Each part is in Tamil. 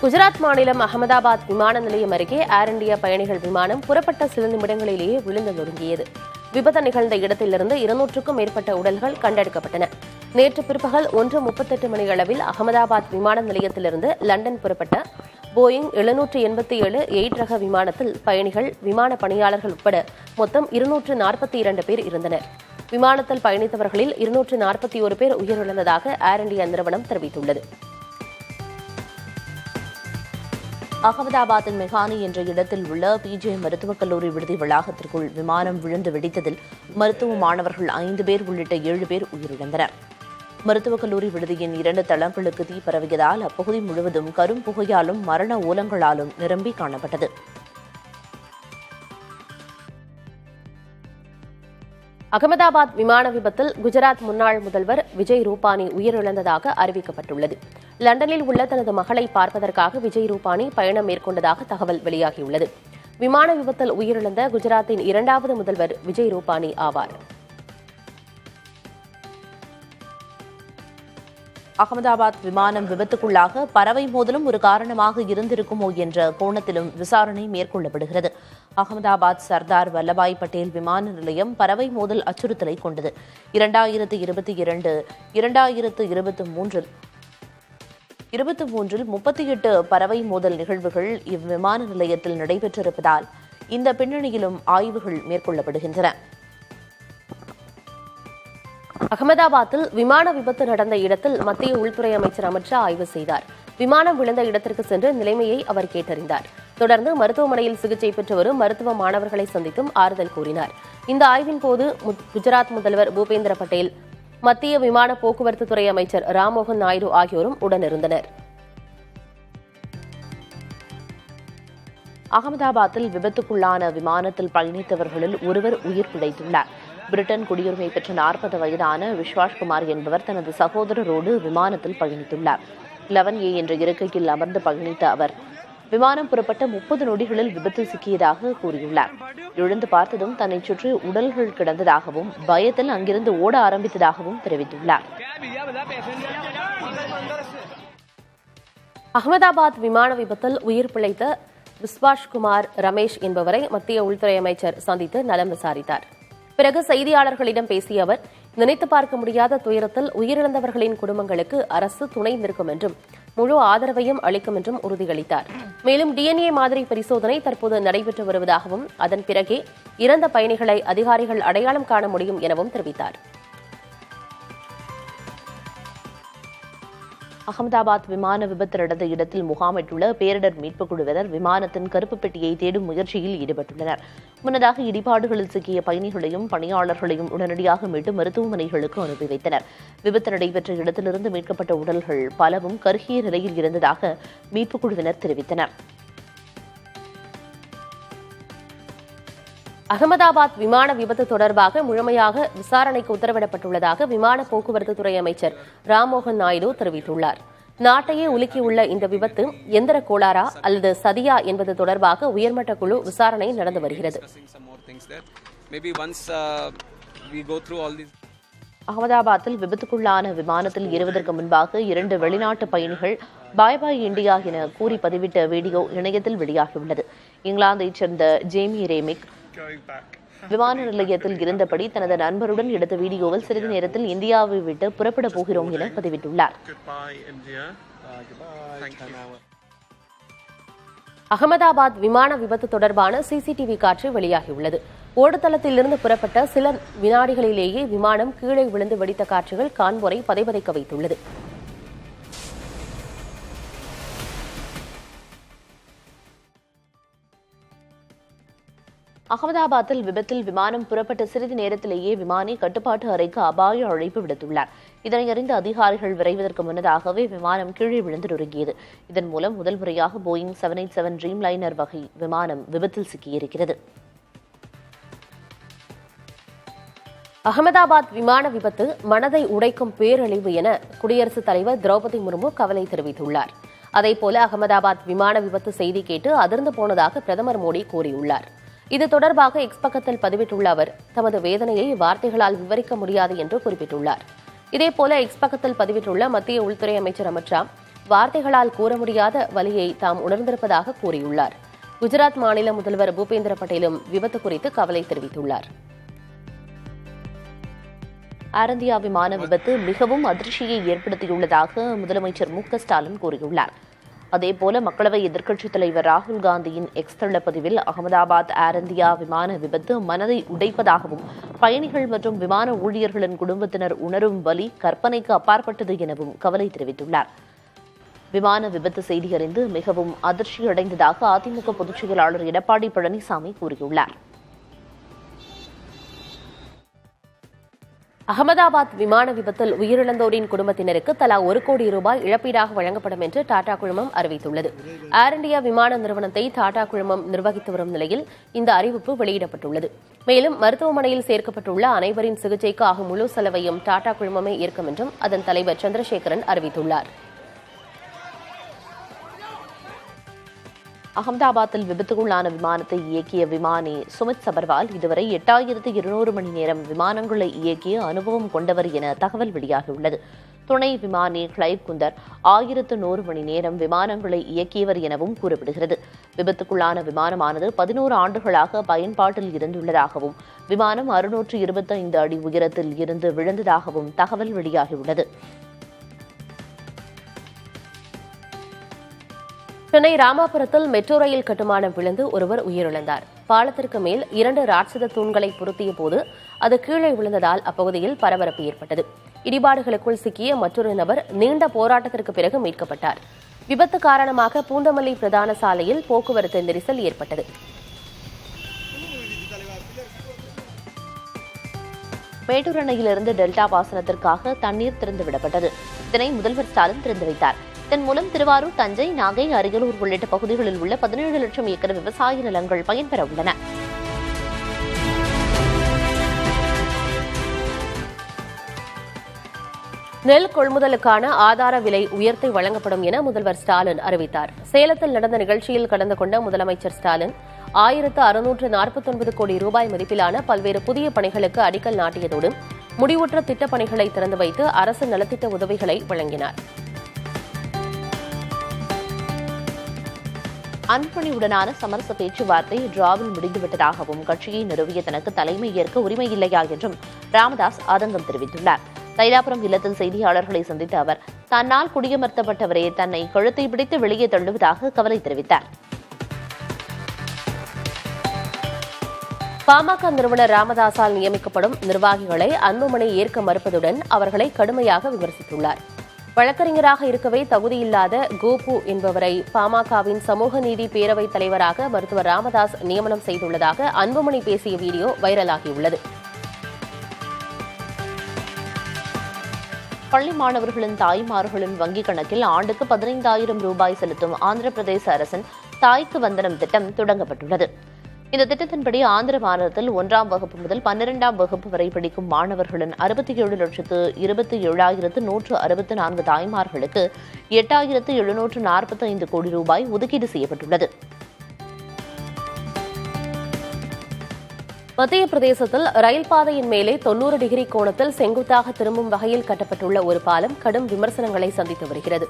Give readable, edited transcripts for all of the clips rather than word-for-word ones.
குஜராத் மாநிலம் அகமதாபாத் விமான நிலையம் அருகே ஏர் இண்டியா பயணிகள் விமானம் புறப்பட்ட சில நிமிடங்களிலேயே விழுந்து நொறுங்கியது. விபத்து நிகழ்ந்த இடத்திலிருந்து 200க்கும் மேற்பட்ட உடல்கள் கண்டெடுக்கப்பட்டன. நேற்று பிற்பகல் 1:38 மணியளவில் அகமதாபாத் விமான நிலையத்திலிருந்து லண்டன் புறப்பட்ட போயிங் 787-8 ரக விமானத்தில் பயணிகள், விமான பணியாளர்கள் உட்பட மொத்தம் 242 பேர் இருந்தனர். விமானத்தில் பயணித்தவர்களில் 241 பேர் உயிரிழந்ததாக ஏர் இண்டியா நிறுவனம் தெரிவித்துள்ளது. அகமதாபாத்தின் மெஹானி என்ற இடத்தில் உள்ள பிஜே மருத்துவக் கல்லூரி விடுதி வளாகத்திற்குள் விமானம் விழுந்து வெடித்ததில் மருத்துவ மாணவர்கள் 5 பேர் உள்ளிட்ட 7 பேர் உயிரிழந்தனர். மருத்துவக் கல்லூரி விடுதியின் 2 தளங்களுக்கு தீ பரவியதால் அப்பகுதி முழுவதும் கரும் புகையாலும் மரண ஓலங்களாலும் நிரம்பி காணப்பட்டது. அகமதாபாத் விமான விபத்தில் குஜராத் முன்னாள் முதல்வர் விஜய் ரூபானி உயிரிழந்ததாக அறிவிக்கப்பட்டுள்ளது. லண்டனில் உள்ள தனது மகளை பார்ப்பதற்காக விஜய் ரூபானி பயணம் மேற்கொண்டதாக தகவல் வெளியாகியுள்ளது. விமான விபத்தில் உயிரிழந்த குஜராத்தின் 2வது முதல்வர் விஜய் ரூபானி ஆவார். அகமதாபாத் விமானம் விபத்துக்குள்ளாக பறவை மோதலும் ஒரு காரணமாக இருந்திருக்குமோ என்ற கோணத்திலும் விசாரணை மேற்கொள்ளப்படுகிறது. அகமதாபாத் சர்தார் வல்லபாய் பட்டேல் விமான நிலையம் பறவை மோதல் அச்சுறுத்தலை கொண்டது. 2022-2023 38 பறவை மோதல் நிகழ்வுகள் இவ்விமான நிலையத்தில் நடைபெற்றிருப்பதால் இந்த பின்னணியிலும் ஆய்வுகள் மேற்கொள்ளப்படுகின்றன. அகமதாபாத்தில் விமான விபத்து நடந்த இடத்தில் மத்திய உள்துறை அமைச்சர் அமித் ஷா ஆய்வு செய்தார். விமானம் விழுந்த இடத்திற்கு சென்று நிலைமையை அவர் கேட்டறிந்தார். தொடர்ந்து மருத்துவமனையில் சிகிச்சை பெற்று வரும் மருத்துவ மாணவர்களை சந்தித்தும் ஆறுதல் கூறினார். இந்த ஆய்வின் போது குஜராத் முதல்வர் பூபேந்திர பட்டேல், மத்திய விமான போக்குவரத்து துறை அமைச்சர் ராம்மோகன் நாயுடு ஆகியோரும் உடனிருந்தனர். அகமதாபாத்தில் விபத்துக்குள்ளான விமானத்தில் பயணித்தவர்களில் ஒருவர் உயிர் பிழைத்துள்ளார். பிரிட்டன் குடியுரிமை பெற்ற 40 வயதான விஸ்வாஸ் குமார் என்பவர் தனது சகோதரரோடு விமானத்தில் பயணித்துள்ளார். 11A என்ற இருக்கையில் அமர்ந்து பயணித்த அவர் விமானம் புறப்பட்ட 30 நொடிகளில் விபத்தில் சிக்கியதாக கூறியுள்ளார். எழுந்து பார்த்ததும் தன்னை சுற்றி உடல்கள் கிடந்ததாகவும் பயத்தில் அங்கிருந்து ஓட ஆரம்பித்ததாகவும் தெரிவித்துள்ளார். அகமதாபாத் விமான விபத்தில் உயிர் பிழைத்த விஸ்வாஸ் குமார் ரமேஷ் என்பவரை மத்திய உள்துறை அமைச்சர் சந்தித்து நலம் விசாரித்தார். பிறகு செய்தியாளர்களிடம் பேசிய அவர், நினைத்து பார்க்க முடியாத துயரத்தில் உயிரிழந்தவர்களின் குடும்பங்களுக்கு அரசு துணை நிற்கும் என்றும் முழு ஆதரவையும் அளிக்கும் என்றும் உறுதியளித்தார். மேலும் DNA மாதிரி பரிசோதனை தற்போது நடைபெற்று வருவதாகவும் அதன் பிறகே இறந்த பயணிகளை அதிகாரிகள் அடையாளம் காண முடியும் எனவும் தெரிவித்தார். அகமதாபாத் விமான விபத்து நடந்த இடத்தில் முகாமிட்டுள்ள பேரிடர் மீட்புக் குழுவினர் விமானத்தின் கருப்பு பெட்டியை தேடும் முயற்சியில் ஈடுபட்டுள்ளனர். முன்னதாக இடிபாடுகளில் சிக்கிய பயணிகளையும் பணியாளர்களையும் உடனடியாக மீட்டு மருத்துவமனைகளுக்கு அனுப்பி வைத்தனர். விபத்து நடைபெற்ற இடத்திலிருந்து மீட்கப்பட்ட உடல்கள் பலவும் கருகிய நிலையில் இருந்ததாக மீட்புக் குழுவினர் தெரிவித்தனர். அகமதாபாத் விமான விபத்து தொடர்பாக முழுமையாக விசாரணைக்கு உத்தரவிடப்பட்டுள்ளதாக விமான போக்குவரத்து துறை அமைச்சர் ராம்மோகன் நாயுடு தெரிவித்துள்ளார். நாட்டையே உலுக்கியுள்ள இந்த விபத்து எந்திர கோளாறா அல்லது சதியா என்பது தொடர்பாக உயர்மட்ட குழு விசாரணை நடந்து வருகிறது. அகமதாபாத்தில் விபத்துக்குள்ளான விமானத்தில் ஏறுவதற்கு முன்பாக 2 வெளிநாட்டு பயணிகள் பாய் பாய் இண்டியா என கூறி பதிவிட்ட வீடியோ இணையத்தில் வெளியாகியுள்ளது. இங்கிலாந்தைச் சேர்ந்த ஜேமி ரேமிக் விமான நிலையத்தில் இருந்தபடி தனது நண்பருடன் எடுத்த வீடியோவில் சிறிது நேரத்தில் இந்தியாவை விட்டு புறப்பட போகிறோம் என பதிவிட்டுள்ளார். அகமதாபாத் விமான விபத்து தொடர்பான CCTV காட்சி வெளியாகியுள்ளது. ஓடுதளத்திலிருந்து புறப்பட்ட சில வினாடிகளிலேயே விமானம் கீழே விழுந்து வெடித்த காட்சிகள் காண்போரை பதைபதைக்க வைத்துள்ளது. அகமதாபாத்தில் விபத்தில் விமானம் புறப்பட்ட சிறிது நேரத்திலேயே விமானி கட்டுப்பாட்டு அறைக்கு அபாய அழைப்பு விடுத்துள்ளார். இதனை அறிந்த அதிகாரிகள் விரைவதற்கு முன்னதாகவே விமானம் கீழே விழுந்து நொறுங்கியது. இதன் மூலம் முதல் முறையாக போயிங் 787 ட்ரீம் லைனர் வகை விமானம் விபத்தில் சிக்கியிருக்கிறது. அகமதாபாத் விமான விபத்து மனதை உடைக்கும் பேரழிவு என குடியரசுத் தலைவர் திரௌபதி முர்மு கவலை தெரிவித்துள்ளார். அதேபோல அகமதாபாத் விமான விபத்து செய்தி கேட்டு அதிர்ந்து போனதாக பிரதமர் மோடி கூறியுள்ளார். இது தொடர்பாக எக்ஸ் பக்கத்தில் பதிவிட்டுள்ள அவர் தமது வேதனையை வார்த்தைகளால் விவரிக்க முடியாது என்று குறிப்பிட்டுள்ளார். இதேபோல எக்ஸ் பக்கத்தில் பதிவிட்டுள்ள மத்திய உள்துறை அமைச்சர் அமித் ஷா, வார்த்தைகளால் கூற முடியாத வலியை தாம் உணர்ந்திருப்பதாக கூறியுள்ளார். குஜராத் மாநில முதல்வர் பூபேந்திர பட்டேலும் விபத்து குறித்து கவலை தெரிவித்துள்ளார். ஏர் இந்தியா விமான விபத்து மிகவும் அதிர்ச்சியை ஏற்படுத்தியுள்ளதாக முதலமைச்சர் மு.க.ஸ்டாலின் கூறியுள்ளார். அதேபோல மக்களவை எதிர்க்கட்சித் தலைவர் ராகுல் காந்தியின் எக்ஸ் தளப்பதிவில் அகமதாபாத் ஏர் இந்தியா விமான விபத்து மனதை உடைப்பதாகவும் பயணிகள் மற்றும் விமான ஊழியர்களின் குடும்பத்தினர் உணரும் வலி கற்பனைக்கு அப்பாற்பட்டது எனவும் கவலை தெரிவித்துள்ளார். விமான விபத்து செய்தி அறிந்து மிகவும் அதிர்ச்சியடைந்ததாக அதிமுக பொதுச் செயலாளர் எடப்பாடி பழனிசாமி கூறியுள்ளார். அகமதாபாத் விமான விபத்தில் உயிரிழந்தோரின் குடும்பத்தினருக்கு தலா 1 கோடி ரூபாய் இழப்பீடாக வழங்கப்படும் என்று டாடா குழுமம் அறிவித்துள்ளது. ஏர் இந்தியா விமான நிறுவனத்தை டாடா குழுமம் நிர்வகித்து வரும் நிலையில் இந்த அறிவிப்பு வெளியிடப்பட்டுள்ளது. மேலும் மருத்துவமனையில் சேர்க்கப்பட்டுள்ள அனைவரின் சிகிச்சைக்கு ஆகும் முழு செலவையும் டாடா குழுமமே ஏற்கும் என்றும் அதன் தலைவர் சந்திரசேகரன் அறிவித்துள்ளார். அகமதாபாத்தில் விபத்துக்குள்ளான விமானத்தை இயக்கிய விமானி சுமித் சபர்வால் இதுவரை 8200 மணி நேரம் விமானங்களை இயக்கிய அனுபவம் கொண்டவர் என தகவல் வெளியாகியுள்ளது. துணை விமானி கிளைப் குந்தர் 1100 மணி நேரம் விமானங்களை இயக்கியவர் எனவும் கூறப்படுகிறது. விபத்துக்குள்ளான விமானமானது 11 ஆண்டுகளாக பயன்பாட்டில் இருந்துள்ளதாகவும் விமானம் 625 அடி உயரத்தில் இருந்து விழுந்ததாகவும் தகவல் வெளியாகியுள்ளது. சென்னை ராமாபுரத்தில் மெட்ரோ ரயில் கட்டுமானம் விழுந்து ஒருவர் உயிரிழந்தார். பாலத்திற்கு மேல் 2 ராட்சத தூண்களை பொருத்திய போது அது கீழே விழுந்ததால் அப்பகுதியில் பரபரப்பு ஏற்பட்டது. இடிபாடுகளுக்குள் சிக்கிய மற்றொரு நபர் நீண்ட போராட்டத்திற்கு பிறகு மீட்கப்பட்டார். விபத்து காரணமாக பூந்தமல்லி பிரதான சாலையில் போக்குவரத்து நெரிசல் ஏற்பட்டது. மேட்டூர் அணையிலிருந்து டெல்டா பாசனத்திற்காக தண்ணீர் திறந்துவிடப்பட்டது. இதனை முதல்வர் ஸ்டாலின் திறந்து வைத்தார். இதன் மூலம் திருவாரூர், தஞ்சை, நாகை, அரியலூர் உள்ளிட்ட பகுதிகளில் உள்ள 17 லட்சம் ஏக்கர் விவசாய நிலங்கள் பயன்பெற உள்ளன. நெல் கொள்முதலுக்கான ஆதார விலை உயர்த்தி வழங்கப்படும் என முதல்வர் ஸ்டாலின் அறிவித்தார். சேலத்தில் நடந்த நிகழ்ச்சியில் கலந்து கொண்ட முதலமைச்சர் ஸ்டாலின் 1649 கோடி ரூபாய் மதிப்பிலான பல்வேறு புதிய பணிகளுக்கு அடிக்கல் நாட்டியதோடு முடிவுற்ற திட்டப் பணிகளை திறந்து வைத்து அரசு நலத்திட்ட உதவிகளை வழங்கினார். அன்பணியுடனான சமரச பேச்சுவார்த்தை டிராவில் முடிந்துவிட்டதாகவும் கட்சியை நிறுவிய தனக்கு தலைமை ஏற்க உரிமை இல்லையா என்றும் ராமதாஸ் ஆதங்கம் தெரிவித்துள்ளார். தைலாபுரம் இல்லத்தில் செய்தியாளர்களை சந்தித்த அவர் தன்னால் குடியமர்த்தப்பட்டவரே தன்னை கழுத்தை பிடித்து வெளியே தள்ளுவதாக கவலை தெரிவித்தார். பாமக நிறுவனர் ராமதாசால் நியமிக்கப்படும் நிர்வாகிகளை அன்புமணி ஏற்க மறுப்பதுடன் அவர்களை கடுமையாக விமர்சித்துள்ளார். வழக்கறிஞராக இருக்கவே தகுதியில்லாத கோபு என்பவரை பாமகவின் சமூக நீதி பேரவைத் தலைவராக மருத்துவர் ராமதாஸ் நியமனம் செய்துள்ளதாக அன்புமணி பேசிய வீடியோ வைரலாகியுள்ளது. பள்ளி மாணவர்களின் தாய்மார்களின் வங்கிக் கணக்கில் ஆண்டுக்கு 15,000 ரூபாய் செலுத்தும் ஆந்திர பிரதேச அரசின் தாய்க்கு வந்தனம் திட்டம் தொடங்கப்பட்டுள்ளது. இந்த திட்டத்தின்படி ஆந்திர மாநிலத்தில் 1ஆம் வகுப்பு முதல் 12ஆம் வகுப்பு வரை படிக்கும் மாணவர்களின் 67,27,164 தாய்மார்களுக்கு 8,745 கோடி ரூபாய் ஒதுக்கீடு செய்யப்பட்டுள்ளது. மத்திய பிரதேசத்தில் ரயில் பாதையின் மேலே 90 டிகிரி கோணத்தில் செங்குத்தாக திரும்பும் வகையில் கட்டப்பட்டுள்ள ஒரு பாலம் கடும் விமர்சனங்களை சந்தித்து வருகிறது.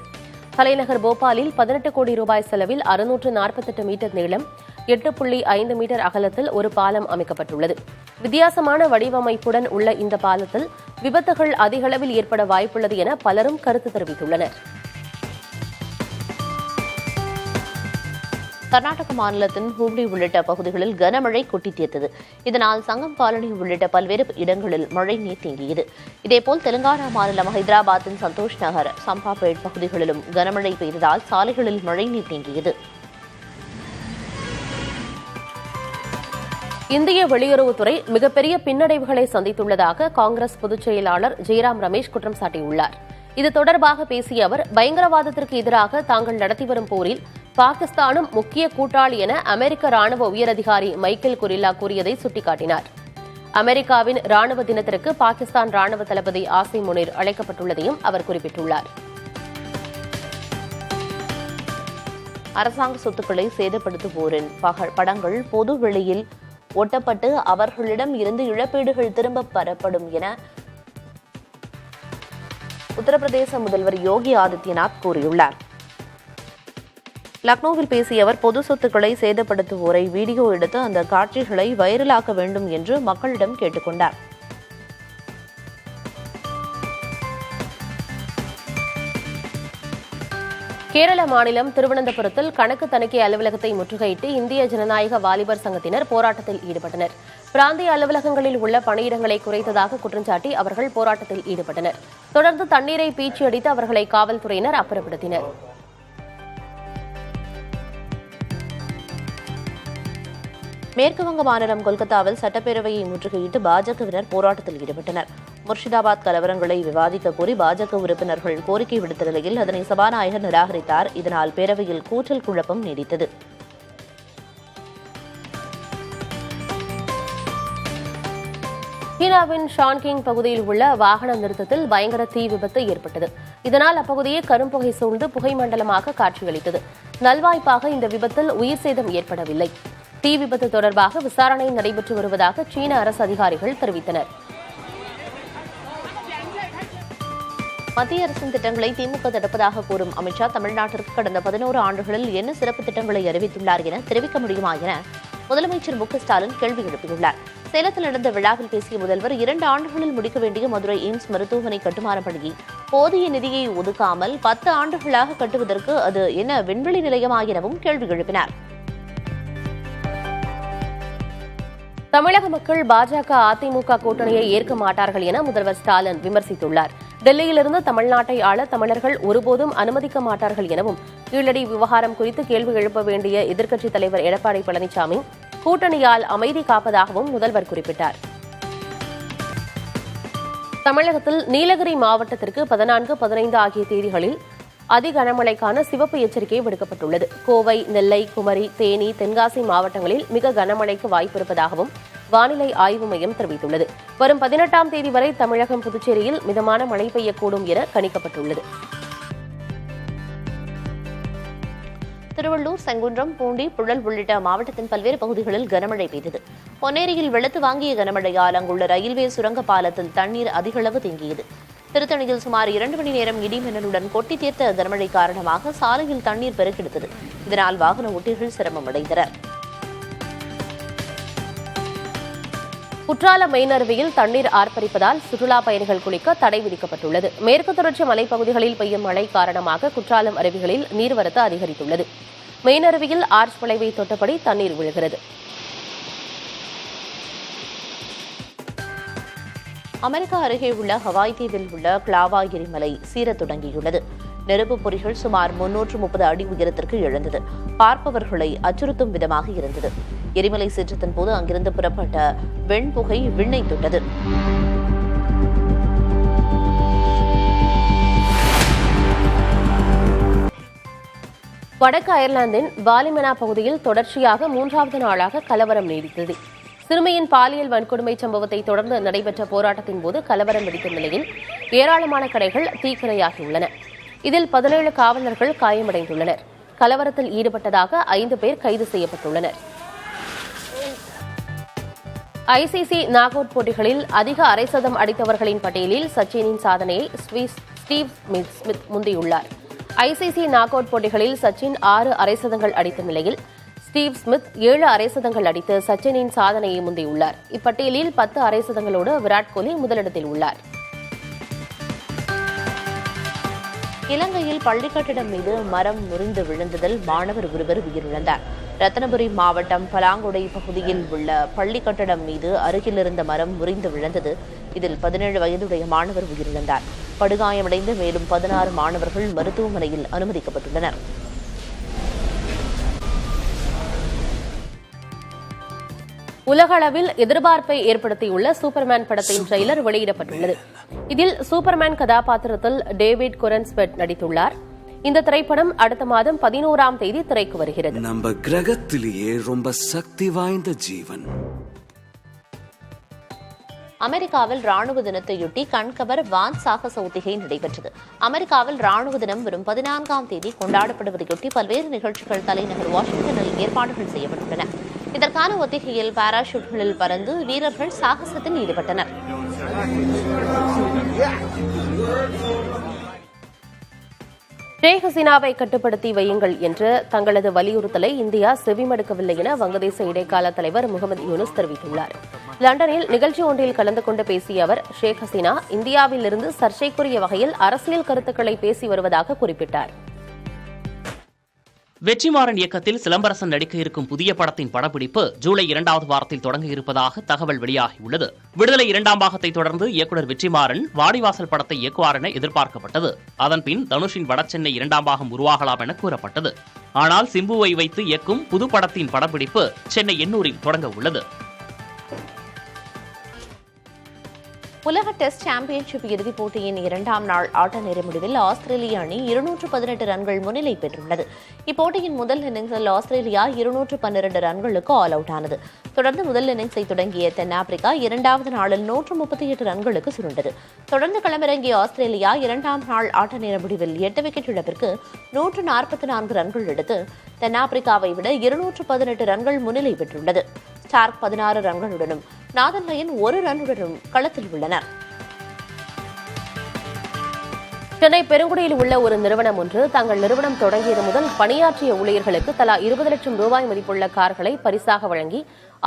தலைநகர் போபாலில் 18 கோடி ரூபாய் செலவில் 648 மீட்டர் நீளம் 8.5 மீட்டர் அகலத்தில் ஒரு பாலம் அமைக்கப்பட்டுள்ளது. வித்தியாசமான வடிவமைப்புடன் உள்ள இந்த பாலத்தில் விபத்துகள் அதிகளவில் ஏற்பட வாய்ப்புள்ளது என பலரும் கருத்து தெரிவித்துள்ளனர். கர்நாடக மாநிலத்தின் ஹூப்ளி உள்ளிட்ட பகுதிகளில் கனமழை கொட்டி தீர்த்தது. இதனால் சங்கம் காலனி உள்ளிட்ட பல்வேறு இடங்களில் மழை நீர் தேங்கியது. இதேபோல் தெலுங்கானா மாநிலம் ஹைதராபாத்தின் சந்தோஷ் நகர், சம்பாபேட் பகுதிகளிலும் கனமழை பெய்ததால் சாலைகளில் மழை நீர் தேங்கியது. இந்திய வெளியுறவுத்துறை மிகப்பெரிய பின்னடைவுகளை சந்தித்துள்ளதாக காங்கிரஸ் பொதுச் செயலாளர் ஜெய்ராம் ரமேஷ் குற்றம் சாட்டியுள்ளார். இது தொடர்பாக பேசிய அவர், பயங்கரவாதத்திற்கு எதிராக தாங்கள் நடத்தி வரும் போரில் பாகிஸ்தானும் முக்கிய கூட்டாளி என அமெரிக்க ராணுவ உயரதிகாரி மைக்கேல் குரில்லா கூறியதை சுட்டிக்காட்டினார். அமெரிக்காவின் ராணுவ தினத்திற்கு பாகிஸ்தான் ராணுவ தளபதி ஆசிம் முனீர் அழைக்கப்பட்டுள்ளதையும் அவர் குறிப்பிட்டுள்ளார். அரசாங்க சொத்துக்களை சேதப்படுத்துவோரின் படங்கள் பொது வெளியில் ஒட்டப்பட்டு அவர்களிடம் இருந்து இழப்பீடுகள் திரும்பப் பெறப்படும் என உத்தரப்பிரதேச முதல்வர் யோகி ஆதித்யநாத் கூறியுள்ளார். லக்னோவில் பேசிய அவர் பொது சொத்துக்களை சேதப்படுத்துவோரை வீடியோ எடுத்து அந்த காட்சிகளை வைரலாக்க வேண்டும் என்று மக்களிடம் கேட்டுக் கொண்டார். கேரள மாநிலம் திருவனந்தபுரத்தில் கணக்கு தணிக்கை அலுவலகத்தை முற்றுகையிட்டு இந்திய ஜனநாயக வாலிபர் சங்கத்தினர் போராட்டத்தில் ஈடுபட்டனர். பிராந்திய அலுவலகங்களில் உள்ள பணியிடங்களை குறைத்ததாக குற்றஞ்சாட்டி அவர்கள் போராட்டத்தில் ஈடுபட்டனர். தொடர்ந்து தண்ணீரை பீச்சி அடித்து அவர்களை காவல்துறையினர் அப்புறப்படுத்தினர். மேற்குவங்க மாநிலம் கொல்கத்தாவில் சட்டப்பேரவையை முற்றுகையிட்டு பாஜகவினர் போராட்டத்தில் ஈடுபட்டனர். முர்ஷிதாபாத் கலவரங்களை விவாதிக்க கோரி பாஜக உறுப்பினர்கள் கோரிக்கை விடுத்த நிலையில் அதனை சபாநாயகர் நிராகரித்தார். இதனால் பேரவையில் கூச்சல் குழப்பம் நீடித்தது. சீனாவின் ஷான்கிங் பகுதியில் உள்ள வாகன நிறுத்தத்தில் பயங்கர தீ விபத்து ஏற்பட்டது. இதனால் அப்பகுதியை கரும்புகை சூழ்ந்து புகை மண்டலமாக காட்சியளித்தது. நல்வாய்ப்பாக இந்த விபத்தில் உயிர் சேதம் ஏற்படவில்லை. தீ விபத்து தொடர்பாக விசாரணை நடைபெற்று வருவதாக சீன அரசு அதிகாரிகள் தெரிவித்தனர். மத்திய அரசின் திட்டங்களை திமுக தடுப்பதாக கூறும் அமித்ஷா தமிழ்நாட்டிற்கு கடந்த 11 ஆண்டுகளில் என்ன சிறப்பு திட்டங்களை அறிவித்துள்ளார் என தெரிவிக்க முடியுமா என முதலமைச்சர் மு.க.ஸ்டாலின் கேள்வி எழுப்பியுள்ளார். சேலத்தில் நடந்த விழாவில் பேசிய முதல்வர் 2 ஆண்டுகளில் முடிக்க வேண்டிய மதுரை எய்ம்ஸ் மருத்துவமனை கட்டுமான பணியை போதிய நிதியை ஒதுக்காமல் 10 ஆண்டுகளாக கட்டுவதற்கு அது என்ன விண்வெளி நிலையமா எனவும் கேள்வி எழுப்பினார். தமிழக மக்கள் பாஜக அதிமுக கூட்டணியை ஏற்க மாட்டார்கள் என முதல்வர் ஸ்டாலின் விமர்சித்துள்ளார். டெல்லியிலிருந்து தமிழ்நாட்டை ஆள தமிழர்கள் ஒருபோதும் அனுமதிக்க மாட்டார்கள் எனவும் கீழடி விவகாரம் குறித்து கேள்வி எழுப்ப வேண்டிய எதிர்க்கட்சித் தலைவர் எடப்பாடி பழனிசாமி கூட்டணியால் அமைதி காப்பதாகவும் முதல்வர் குறிப்பிட்டார். தமிழகத்தில் நீலகிரி மாவட்டத்திற்கு 14, 15 ஆகிய தேதிகளில் அதி கனமழைக்கான சிவப்பு எச்சரிக்கை விடுக்கப்பட்டுள்ளது. கோவை, நெல்லை, குமரி, தேனி, தென்காசி மாவட்டங்களில் மிக கனமழைக்கு வாய்ப்பிருப்பதாகவும் வானிலை ஆய்வு மையம் தெரிவித்துள்ளது. வரும் 18ஆம் தேதி வரை தமிழகம், புதுச்சேரியில் மிதமான மழை பெய்யக்கூடும் என கணிக்கப்பட்டுள்ளது. திருவள்ளூர், செங்குன்றம், பூண்டி, புழல் உள்ளிட்ட மாவட்டத்தின் பல்வேறு பகுதிகளில் கனமழை பெய்தது. பொன்னேரியில் வெளுத்து வாங்கிய கனமழையால் அங்குள்ள ரயில்வே சுரங்க பாலத்தில் தண்ணீர் அதிகளவு தேங்கியது. திருத்தணியில் சுமார் 2 மணி நேரம் இடி மின்னலுடன் கொட்டி தீர்த்த கனமழை காரணமாக சாலையில் தண்ணீர் பெருக்கெடுத்தது. இதனால் வாகன ஓட்டிகள் சிரமம் அடைந்தனர். குற்றால மெயினருவியில் தண்ணீர் ஆர்ப்பரிப்பதால் சுற்றுலா பயணிகள் குளிக்க தடை விதிக்கப்பட்டுள்ளது. மேற்கு தொடர்ச்சி மலைப்பகுதிகளில் பெய்யும் மழை காரணமாக குற்றாலம் அருவிகளில் நீர்வரத்து அதிகரித்துள்ளது. மெயினருவியில் ஆர்ச் வளைவை தொட்டபடி தண்ணீர் விழுகிறது. அமெரிக்கா அருகே உள்ள ஹவாய் தீவில் உள்ள கிளாவா எரிமலை சீரத் தொடங்கியுள்ளது. நெருப்பு பொறிகள் சுமார் 330 அடி உயரத்திற்கு எழுந்தது. பார்ப்பவர்களை அச்சுறுத்தும் விதமாக இருந்தது. எரிமலை சீற்றத்தின் போது அங்கிருந்து புறப்பட்ட வெண்புகை விண்ணை தொட்டது. வடக்கு அயர்லாந்தின் பாலிமெனா பகுதியில் தொடர்ச்சியாக 3வது நாளாக கலவரம் நீடித்தது. சிறுமியின் பாலியல் வன்கொடுமை சம்பவத்தை தொடர்ந்து நடைபெற்ற போராட்டத்தின் போது கலவரம் வெடித்த நிலையில் ஏராளமான கடைகள் தீக்கிரையாகியுள்ளன. இதில் 17 காவலர்கள் காயமடைந்துள்ளனர். கலவரத்தில் ஈடுபட்டதாக 5 பேர் கைது செய்யப்பட்டுள்ளனர். ஐசிசி நாக் அவுட் போட்டிகளில் அதிக அரை சதம் அடித்தவர்களின் பட்டியலில் சச்சினின் சாதனையை ஸ்டீவ் ஸ்மித் முந்தியுள்ளார். ஐசிசி நாக் அவுட் போட்டிகளில் சச்சின் 6 அரை சதங்கள் அடித்த நிலையில் ஸ்டீவ் ஸ்மித் 7 அரை சதங்கள் அடித்து சச்சினின் சாதனையை முந்தியுள்ளார். இப்பட்டியலில் 10 அரை சதங்களோடு விராட் கோலி முதலிடத்தில் உள்ளார். இலங்கையில் பள்ளி கட்டிடம் மீது மரம் முறிந்து விழுந்ததில் மாணவர் ஒருவர் உயிரிழந்தார். ரத்தினபுரி மாவட்டம் பலாங்குடை பகுதியில் உள்ள பள்ளி கட்டடம் மீது அருகில் இருந்த மரம் முறிந்து விழுந்தது. இதில் 17 வயதுடைய மாணவர் உயிரிழந்தார். படுகாயமடைந்த மேலும் 16 மாணவர்கள் மருத்துவமனையில் அனுமதிக்கப்பட்டுள்ளனர். உலகளவில் எதிர்பார்ப்பை ஏற்படுத்தியுள்ள சூப்பர்மேன் படத்தின் ட்ரெய்லர் வெளியிடப்பட்டுள்ளது. இதில் சூப்பர்மேன் கதாபாத்திரத்தில் டேவிட் கொரன்ஸ்பெட் நடித்துள்ளார். இந்த திரைப்படம் அடுத்த மாதம் 11ஆம் தேதி திரைக்கு வருகிறது. நம்ம கிரகத்திலேயே ரொம்ப சக்தி வாய்ந்த ஜீவன். அமெரிக்காவில் ராணுவ தினத்தையொட்டி கண்கவர் வான் சாகச ஒத்திகை நடைபெற்றது. அமெரிக்காவில் ராணுவ தினம் வரும் 14ஆம் தேதி கொண்டாடப்படுவதையொட்டி பல்வேறு நிகழ்ச்சிகள் தலைநகர் வாஷிங்டனில் ஏற்பாடுகள் செய்யப்பட்டுள்ளன. இதற்கான ஒத்திகையில் பாராசூட்களில் பறந்து வீரர்கள் சாகசத்தில் ஈடுபட்டனர். ஷேக் ஹசீனாவை கட்டுப்படுத்தி வையுங்கள் என்று தங்களது வலியுறுத்தலை இந்தியா செவிமடுக்கவில்லை என வங்கதேச இடைக்கால தலைவர் முகமது யூனுஸ் தெரிவித்துள்ளார். லண்டனில் நிகழ்ச்சி ஒன்றில் கலந்து கொண்டு பேசிய அவர், ஷேக் ஹசீனா இந்தியாவிலிருந்து சர்ச்சைக்குரிய வகையில் அரசியல் கருத்துக்களை பேசி வருவதாக குறிப்பிட்டார். வெற்றிமாறன் இயக்கத்தில் சிலம்பரசன் நடிக்க இருக்கும் புதிய படத்தின் படப்பிடிப்பு ஜூலை 2வது வாரத்தில் தொடங்க இருப்பதாக தகவல் வெளியாகியுள்ளது. விடுதலை 2ஆம் பாகத்தை தொடர்ந்து இயக்குநர் வெற்றிமாறன் வாடிவாசல் படத்தை இயக்குவார் என எதிர்பார்க்கப்பட்டது. அதன்பின் தனுஷின் வடசென்னை 2ஆம் பாகம் உருவாகலாம் என கூறப்பட்டது. ஆனால் சிம்புவை வைத்து இயக்கும் புது படத்தின் படப்பிடிப்பு சென்னை எண்ணூரில் தொடங்க உள்ளது. உலக டெஸ்ட் சாம்பியன்ஷிப் இறுதிப் போட்டியின் 2ஆம் நாள் ஆட்ட நேர முடிவில் ஆஸ்திரேலிய அணி 218 ரன்கள் முன்னிலை பெற்றுள்ளது. இப்போட்டியின் முதல் இன்னிங்ஸில் ஆஸ்திரேலியா 212 ரன்களுக்கு ஆல் அவுட் ஆனது. தொடர்ந்து முதல் இன்னிங்ஸை தொடங்கிய தென்னாப்பிரிக்கா 2வது நாளில் 138 ரன்களுக்கு சுருண்டது. தொடர்ந்து களமிறங்கிய ஆஸ்திரேலியா 2ஆம் நாள் ஆட்ட நேர முடிவில் 8 விக்கெட் இழப்பிற்கு 144 ரன்கள் எடுத்து தென்னாப்பிரிக்காவை விட 218 ரன்கள் முன்னிலை பெற்றுள்ளது. ஸ்டார்க் 16 ரன்களுடனும் நாதன் லயன் 1 ரன்னுடனும் களத்தில் உள்ளனர். சென்னை பெருங்குடியில் உள்ள ஒரு நிறுவனம் ஒன்று தங்கள் நிறுவனம் தொடங்கியது முதல் பணியாற்றிய ஊழியர்களுக்கு தலா 20 லட்சம் ரூபாய் மதிப்புள்ள கார்களை பரிசாக வழங்கி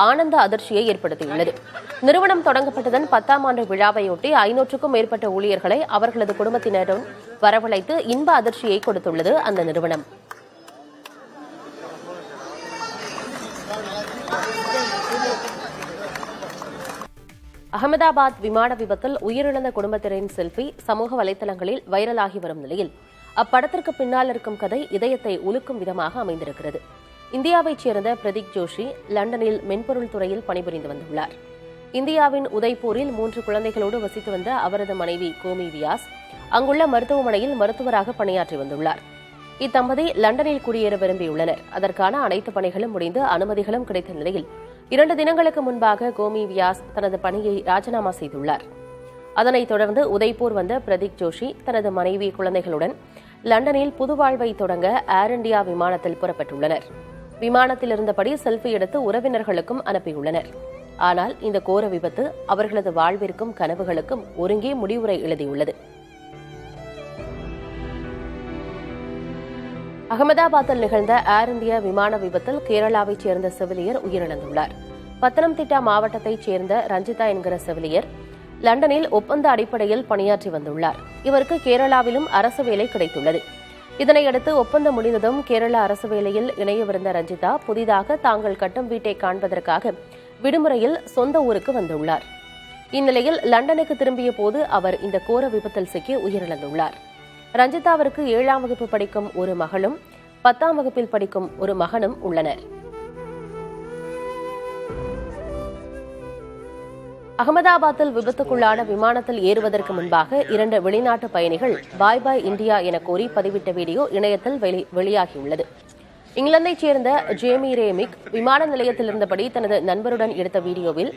ஆனந்த அதிர்ச்சியை ஏற்படுத்தியுள்ளது. நிறுவனம் தொடங்கப்பட்டதன் 10ஆம் ஆண்டு விழாவையொட்டி 500க்கும் மேற்பட்ட ஊழியர்களை அவர்களது குடும்பத்தினரும் வரவழைத்து இன்ப அதிர்ச்சியை கொடுத்துள்ளது அந்த நிறுவனம். அகமதாபாத் விமான விபத்தில் உயிரிழந்த குடும்பத்தினரின் செல்ஃபி சமூக வலைதளங்களில் வைரலாகி வரும் நிலையில் அப்படத்திற்கு பின்னால் இருக்கும் கதை இதயத்தை உலுக்கும் விதமாக அமைந்திருக்கிறது. இந்தியாவைச் சேர்ந்த பிரதீக் ஜோஷி லண்டனில் மென்பொருள் துறையில் பணிபுரிந்து வந்துள்ளார். இந்தியாவின் உதய்பூரில் 3 குழந்தைகளோடு வசித்து வந்த அவரது மனைவி கோமி வியாஸ் அங்குள்ள மருத்துவமனையில் மருத்துவராக பணியாற்றி வந்துள்ளார். இத்தம்பதி லண்டனில் குடியேற விரும்பியுள்ளனர். அதற்கான அனைத்து பணிகளும் முடிந்து அனுமதிகளும் கிடைத்த நிலையில் 2 தினங்களுக்கு முன்பாக கோமி வியாஸ் தனது பணியை ராஜினாமா செய்துள்ளார். அதனைத் தொடர்ந்து உதய்பூர் வந்த பிரதீக் ஜோஷி தனது மனைவி குழந்தைகளுடன் லண்டனில் புது வாழ்வை தொடங்க ஏர் இண்டியா விமானத்தில் புறப்பட்டுள்ளனர். விமானத்தில் இருந்தபடி செல்ஃபி எடுத்து உறவினர்களுக்கும் அனுப்பியுள்ளனர். ஆனால் இந்த கோர விபத்து அவர்களது வாழ்விற்கும் கனவுகளுக்கும் ஒருங்கே முடிவுரை எழுதியுள்ளது. அகமதாபாத்தில் நிகழ்ந்த ஏர் இந்தியா விமான விபத்தில் கேரளாவைச் சேர்ந்த செவிலியர் உயிரிழந்துள்ளார். பத்தனம்திட்டா மாவட்டத்தைச் சேர்ந்த ரஞ்சிதா என்கிற செவிலியர் லண்டனில் ஒப்பந்த அடிப்படையில் பணியாற்றி வந்துள்ளார். இவருக்கு கேரளாவிலும் அரசு வேலை கிடைத்துள்ளது. இதனையடுத்து ஒப்பந்தம் முடிந்ததும் கேரள அரசு வேலையில் இணையவிருந்த ரஞ்சிதா புதிதாக தாங்கள் கட்டும் வீட்டை காண்பதற்காக விடுமுறையில் சொந்த ஊருக்கு வந்துள்ளார். இந்நிலையில் லண்டனுக்கு திரும்பிய போது அவர் இந்த கோர விபத்தில் சிக்கி உயிரிழந்துள்ளார். ரஞ்சிதாவிற்கு 7ஆம் வகுப்பு படிக்கும் ஒரு மகளும் 10ஆம் வகுப்பில் படிக்கும் ஒரு மகனும் உள்ளனர். அகமதாபாத்தில் விபத்துக்குள்ளான விமானத்தில் ஏறுவதற்கு முன்பாக 2 வெளிநாட்டு பயணிகள் பாய் பாய் இந்தியா என கோரி பதிவிட்ட வீடியோ இணையத்தில் வெளியாகியுள்ளது. இங்கிலாந்தைச் சேர்ந்த ஜேமி ரேமிக் விமான நிலையத்தில் இருந்தபடி தனது நண்பருடன் எடுத்த வீடியோவில்,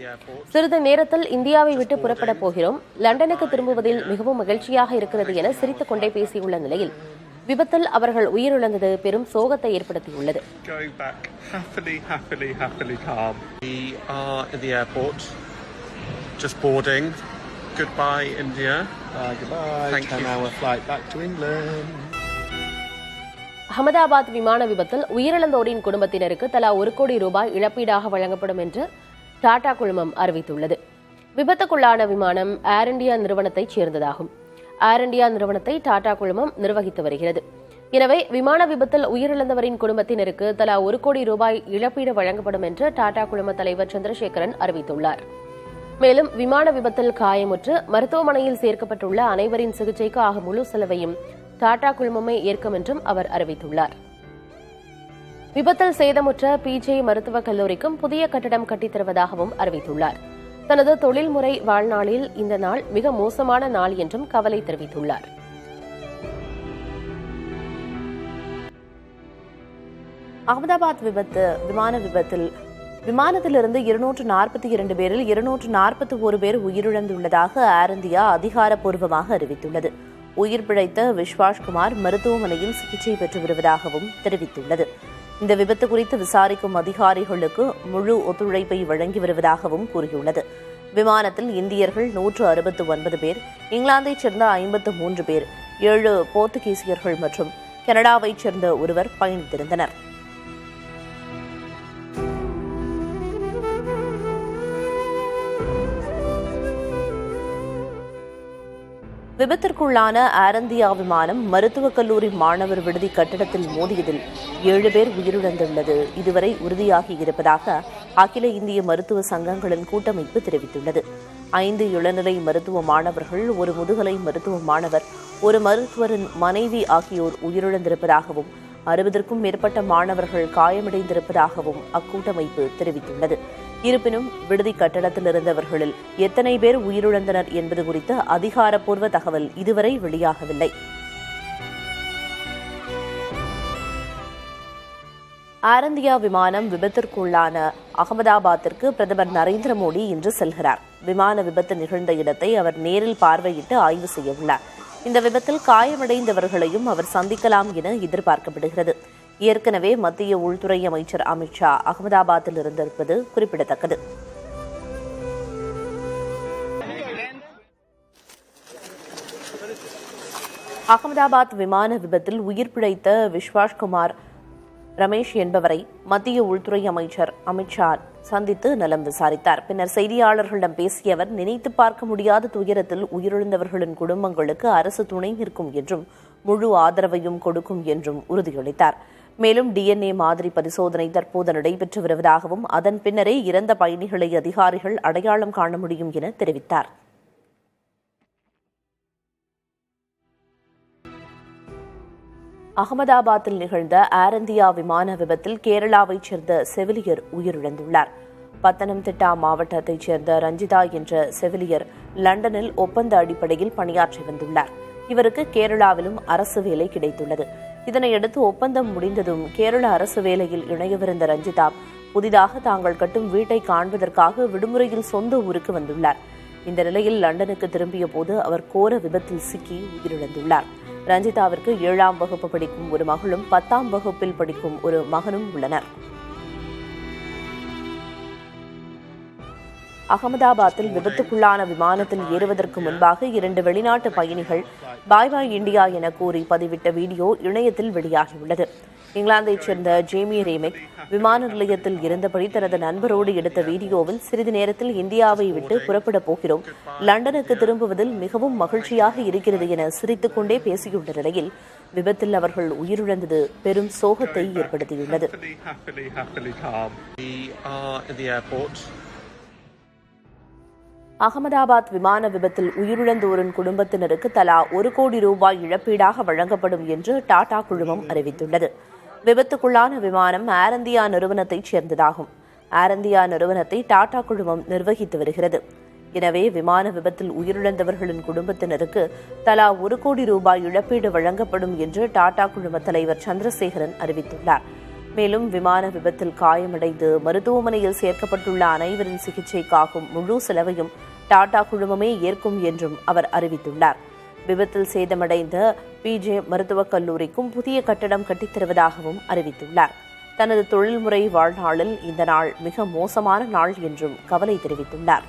சிறிது நேரத்தில் இந்தியாவை விட்டு புறப்படப் போகிறோம், லண்டனுக்கு திரும்புவதில் மிகவும் மகிழ்ச்சியாக இருக்கிறது என சிரித்துக் கொண்டே பேசியுள்ள நிலையில் விபத்தில் அவர்கள் உயிரிழந்தது பெரும் சோகத்தை ஏற்படுத்தியுள்ளது. Just boarding. Goodbye, India. Goodbye. 10-hour flight back to England. Ahmedabad விமான விபத்தில் உயிரிழந்தோரின் குடும்பத்தினருக்கு தலா 1 கோடி ரூபாய் இழப்பீடாக வழங்கப்படும் என்று டாடா குழுமம் அறிவித்துள்ளது. விபத்துக்குள்ளான விமானம் ஏர் இண்டியா நிறுவனத்தைச் சேர்ந்ததாகும். ஏர் இண்டியா நிறுவனத்தை டாடா குழுமம் நிர்வகித்து வருகிறது. எனவே விமான விபத்தில் உயிரிழந்தவரின் குடும்பத்தினருக்கு தலா 1 கோடி ரூபாய் இழப்பீடு வழங்கப்படும் என்று டாடா குழும தலைவர் சந்திரசேகரன் அறிவித்துள்ளார். மேலும் விமான விபத்தில் காயமுற்று மருத்துவமனையில் சேர்க்கப்பட்டுள்ள அனைவரின் சிகிச்சைக்கு ஆகும் முழு செலவையும் டாடா குழுமமே ஏற்கும் என்றும் அவர் அறிவித்துள்ளார். விபத்தில் சேதமுற்ற பிஜே மருத்துவக் கல்லூரிக்கும் புதிய கட்டடம் கட்டித்தருவதாகவும் அறிவித்துள்ளார். தனது தொழில்முறை வாழ்நாளில் இந்த நாள் மிக மோசமான நாள் என்றும் கவலை தெரிவித்துள்ளார். அகமதாபாத் விமான விபத்தில் விமானத்திலிருந்து 242 பேரில் 241 பேர் உயிரிழந்துள்ளதாக ஏர் இந்தியா அதிகாரப்பூர்வமாக அறிவித்துள்ளது. உயிர் பிழைத்த விஸ்வாஷ்குமார் மருத்துவமனையில் சிகிச்சை பெற்று வருவதாகவும் தெரிவித்துள்ளது. இந்த விபத்து குறித்து விசாரிக்கும் அதிகாரிகளுக்கு முழு ஒத்துழைப்பை வழங்கி வருவதாகவும் கூறியுள்ளது. விமானத்தில் இந்தியர்கள் 169 பேர், இங்கிலாந்தைச் சேர்ந்த 53 பேர், 7 போர்த்துகீசியர்கள் மற்றும் கனடாவைச் சேர்ந்த ஒருவர் பயணித்திருந்தனர். விபத்திற்குள்ளான ஏர் இந்தியா விமானம் மருத்துவக் கல்லூரி மாணவர் விடுதி கட்டிடத்தில் மோதியதில் 7 பேர் உயிரிழந்துள்ளது இதுவரை உறுதியாகி இருப்பதாக அகில இந்திய மருத்துவ சங்கங்களின் கூட்டமைப்பு தெரிவித்துள்ளது. 5 இளநிலை மருத்துவ மாணவர்கள், ஒரு முதுகலை மருத்துவ மாணவர், ஒரு மருத்துவரின் மனைவி ஆகியோர் உயிரிழந்திருப்பதாகவும் 60க்கும் மேற்பட்ட மாணவர்கள் காயமடைந்திருப்பதாகவும் அக்கூட்டமைப்பு தெரிவித்துள்ளது. இருப்பினும் விடுதி கட்டடத்தில் இருந்தவர்களில் எத்தனை பேர் உயிரிழந்தனர் என்பது குறித்த அதிகாரப்பூர்வ தகவல் இதுவரை வெளியாகவில்லை. ஏர் இந்தியா விமானம் விபத்திற்குள்ளான அகமதாபாத்திற்கு பிரதமர் நரேந்திர மோடி இன்று செல்கிறார். விமான விபத்து நிகழ்ந்த இடத்தை அவர் நேரில் பார்வையிட்டு ஆய்வு செய்யவுள்ளார். இந்த விபத்தில் காயமடைந்தவர்களையும் அவர் சந்திக்கலாம் என எதிர்பார்க்கப்படுகிறது. ஏற்கனவே மத்திய உள்துறை அமைச்சர் அமித் ஷா அகமதாபாத்தில் இருந்திருப்பது குறிப்பிடத்தக்கது. அகமதாபாத் விமான விபத்தில் உயிர் பிழைத்த விஸ்வாஷ்குமார் ரமேஷ் என்பவரை மத்திய உள்துறை அமைச்சர் அமித் ஷா சந்தித்து நலம் விசாரித்தார். பின்னர் செய்தியாளர்களிடம் பேசிய அவர், நினைத்து பார்க்க முடியாத துயரத்தில் உயிரிழந்தவர்களின் குடும்பங்களுக்கு அரசு துணை நிற்கும் என்றும் முழு ஆதரவையும் கொடுக்கும் என்றும் உறுதியளித்தார். மேலும் DNA மாதிரி பரிசோதனை தற்போது நடைபெற்று வருவதாகவும் அதன் பின்னரே இறந்த பயணிகளை அதிகாரிகள் அடையாளம் காண முடியும் என தெரிவித்தார். அகமதாபாத்தில் நிகழ்ந்த ஏர் இந்தியா விமான விபத்தில் கேரளாவைச் சேர்ந்த செவிலியர் உயிரிழந்துள்ளார். பத்தனம்திட்டா மாவட்டத்தைச் சேர்ந்த ரஞ்சிதா என்ற செவிலியர் லண்டனில் ஒப்பந்த அடிப்படையில் பணியாற்றி வந்துள்ளார். இவருக்கு கேரளாவிலும் அரசு வேலை கிடைத்துள்ளது. இதனையடுத்து ஒப்பந்தம் முடிந்ததும் கேரள அரசு வேலையில் இணையவிருந்த ரஞ்சிதா புதிதாக தாங்கள் கட்டும் வீட்டை காண்பதற்காக விடுமுறையில் சொந்த ஊருக்கு வந்துள்ளார். இந்த நிலையில் லண்டனுக்கு திரும்பிய போது அவர் கோர விபத்தில் சிக்கி உயிரிழந்துள்ளார். ரஞ்சிதாவிற்கு 7ஆம் வகுப்பு படிக்கும் ஒரு மகளும் 10ஆம் வகுப்பில் படிக்கும் ஒரு மகனும் உள்ளனர். அகமதாபாத்தில் விபத்துக்குள்ளான விமானத்தில் ஏறுவதற்கு முன்பாக 2 வெளிநாட்டு பயணிகள் பாய் பாய் இந்தியா என கூறி பதிவிட்ட வீடியோ இணையத்தில் வெளியாகியுள்ளது. இங்கிலாந்தைச் சேர்ந்த ஜேமி ரேமிக் விமான நிலையத்தில் இருந்தபடி தனது நண்பரோடு எடுத்த வீடியோவில், சிறிது நேரத்தில் இந்தியாவை விட்டு புறப்பட போகிறோம், லண்டனுக்கு திரும்புவதில் மிகவும் மகிழ்ச்சியாக இருக்கிறது என சிரித்துக் கொண்டே பேசியுள்ள நிலையில் விபத்தில் அவர்கள் உயிரிழந்தது பெரும் சோகத்தை ஏற்படுத்தியுள்ளது. அகமதாபாத் விமான விபத்தில் உயிரிழந்தோரின் குடும்பத்தினருக்கு தலா 1 கோடி ரூபாய் இழப்பீடாக வழங்கப்படும் என்று டாடா குழுமம் அறிவித்துள்ளது. விபத்துக்குள்ளான விமானம் ஏர் இந்தியா நிறுவனத்தைச் சேர்ந்ததாகும். ஏர் இந்தியா நிறுவனத்தை டாடா குழுமம் நிர்வகித்து வருகிறது. எனவே விமான விபத்தில் உயிரிழந்தவர்களின் குடும்பத்தினருக்கு தலா 1 கோடி ரூபாய் இழப்பீடு வழங்கப்படும் என்று டாடா குழும தலைவர் சந்திரசேகரன் அறிவித்துள்ளார். மேலும் விமான விபத்தில் காயமடைந்து மருத்துவமனையில் சேர்க்கப்பட்டுள்ள அனைவரின் சிகிச்சைக்காகும் முழு செலவையும் டாடா குழுமமே ஏற்கும் என்றும் அவர் அறிவித்துள்ளார். விபத்தில் சேதமடைந்த PJ மருத்துவக் கல்லூரிக்கும் புதிய கட்டடம் கட்டித்தருவதாகவும் அறிவித்துள்ளார். தனது தொழில்முறை வாழ்நாளில் இந்த நாள் மிக மோசமான நாள் என்றும் கவலை தெரிவித்துள்ளார்.